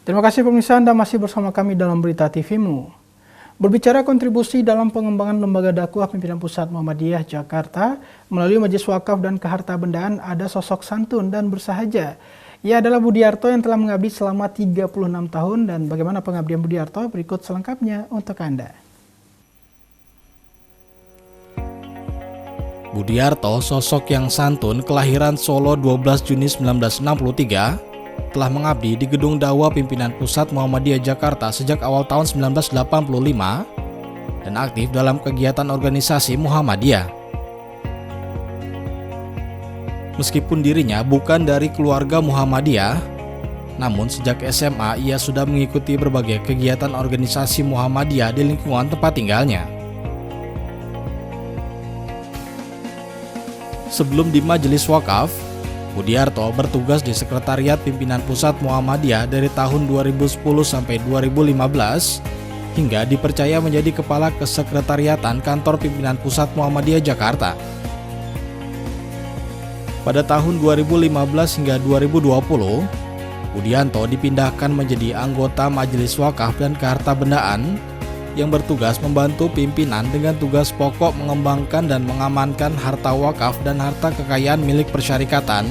Terima kasih pemirsa, Anda masih bersama kami dalam Berita TV-mu. Berbicara kontribusi dalam pengembangan lembaga dakwah pimpinan pusat Muhammadiyah Jakarta, melalui Majelis Wakaf dan Kehartabendaan ada sosok santun dan bersahaja. Ia adalah Budiarto yang telah mengabdi selama 36 tahun, dan bagaimana pengabdian Budiarto berikut selengkapnya untuk Anda. Budiarto, sosok yang santun, kelahiran Solo 12 Juni 1963, telah mengabdi di Gedung Dakwah Pimpinan Pusat Muhammadiyah Jakarta sejak awal tahun 1985 dan aktif dalam kegiatan organisasi Muhammadiyah. Meskipun dirinya bukan dari keluarga Muhammadiyah, namun sejak SMA ia sudah mengikuti berbagai kegiatan organisasi Muhammadiyah di lingkungan tempat tinggalnya. Sebelum di Majelis Wakaf, Budiarto bertugas di Sekretariat Pimpinan Pusat Muhammadiyah dari tahun 2010 sampai 2015 hingga dipercaya menjadi Kepala Kesekretariatan Kantor Pimpinan Pusat Muhammadiyah Jakarta. Pada tahun 2015 hingga 2020, Budiarto dipindahkan menjadi anggota Majelis Wakaf dan Kehartabendaan yang bertugas membantu pimpinan dengan tugas pokok mengembangkan dan mengamankan harta wakaf dan harta kekayaan milik persyarikatan,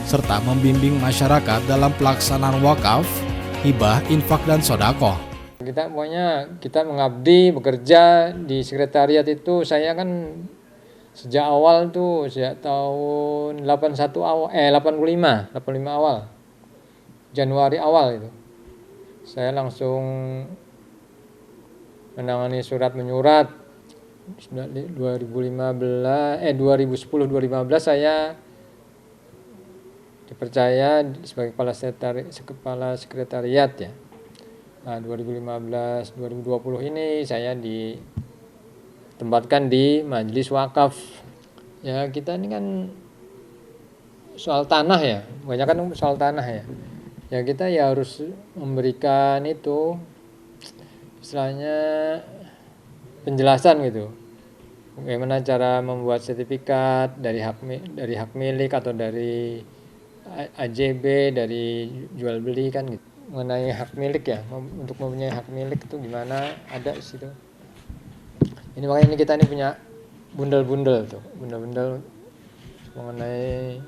serta membimbing masyarakat dalam pelaksanaan wakaf, hibah, infak, dan sedekah. Kita mengabdi, bekerja di sekretariat itu, saya kan sejak awal tuh, sejak tahun 85 awal, Januari awal itu. Saya langsung menangani surat menyurat. 2010-2015 saya dipercaya sebagai kepala sekretariat ya. Nah, 2015-2020 ini saya ditempatkan di Majelis Wakaf. Ya, kita ini kan soal tanah ya, banyak kan soal tanah ya. Ya kita ya harus memberikan itu istilahnya penjelasan gitu, bagaimana cara membuat sertifikat dari hak milik atau dari AJB, dari jual beli kan gitu. Mengenai hak milik ya, untuk mempunyai hak milik itu gimana, ada di situ. Ini makanya kita ini punya bundel-bundel mengenai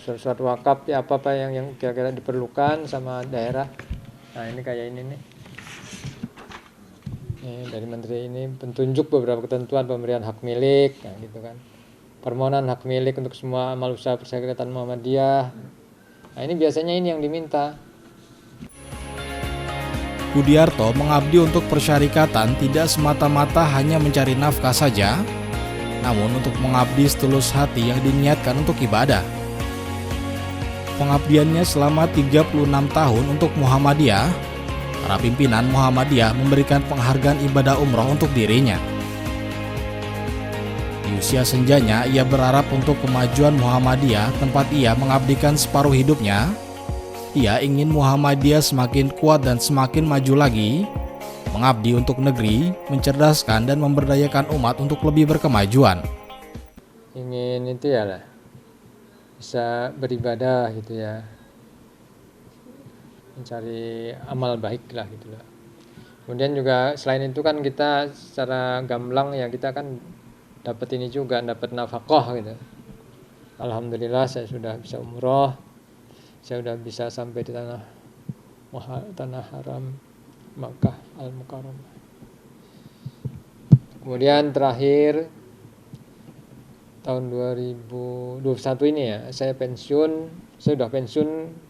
surat wakaf ya, apa yang kira-kira diperlukan sama daerah. Nah ini kayak ini nih. Dari menteri ini petunjuk beberapa ketentuan pemberian hak milik, nah gitu kan. Permohonan hak milik untuk semua amal usaha persyarikatan Muhammadiyah. Nah ini biasanya ini yang diminta. Budiarto mengabdi untuk persyarikatan tidak semata-mata hanya mencari nafkah saja, namun untuk mengabdi setulus hati yang diniatkan untuk ibadah. Pengabdiannya selama 36 tahun untuk Muhammadiyah, para pimpinan Muhammadiyah memberikan penghargaan ibadah umroh untuk dirinya. Di usia senjanya, ia berharap untuk kemajuan Muhammadiyah tempat ia mengabdikan separuh hidupnya. Ia ingin Muhammadiyah semakin kuat dan semakin maju lagi, mengabdi untuk negeri, mencerdaskan dan memberdayakan umat untuk lebih berkemajuan. Ingin itu ya lah, bisa beribadah gitu ya, mencari amal baik lah gitu lah. Kemudian juga selain itu kan kita secara gamblang ya, kita kan dapat ini juga, dapat nafkah gitu. Alhamdulillah saya sudah bisa umroh, saya sudah bisa sampai di tanah haram Makkah Al-Mukarramah. Kemudian terakhir tahun 2021 ini ya, saya sudah pensiun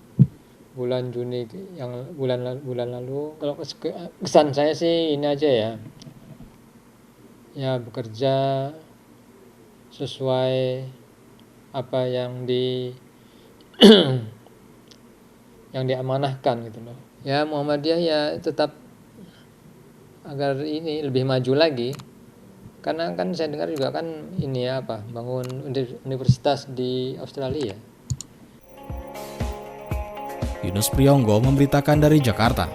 bulan Juni yang bulan lalu. Kalau kesan saya sih ini aja ya. Ya bekerja sesuai apa yang yang diamanahkan gitu loh. Ya Muhammadiyah ya tetap agar ini lebih maju lagi. Karena kan saya dengar juga kan ini ya bangun universitas di Australia. Yunus Priyonggo memberitakan dari Jakarta.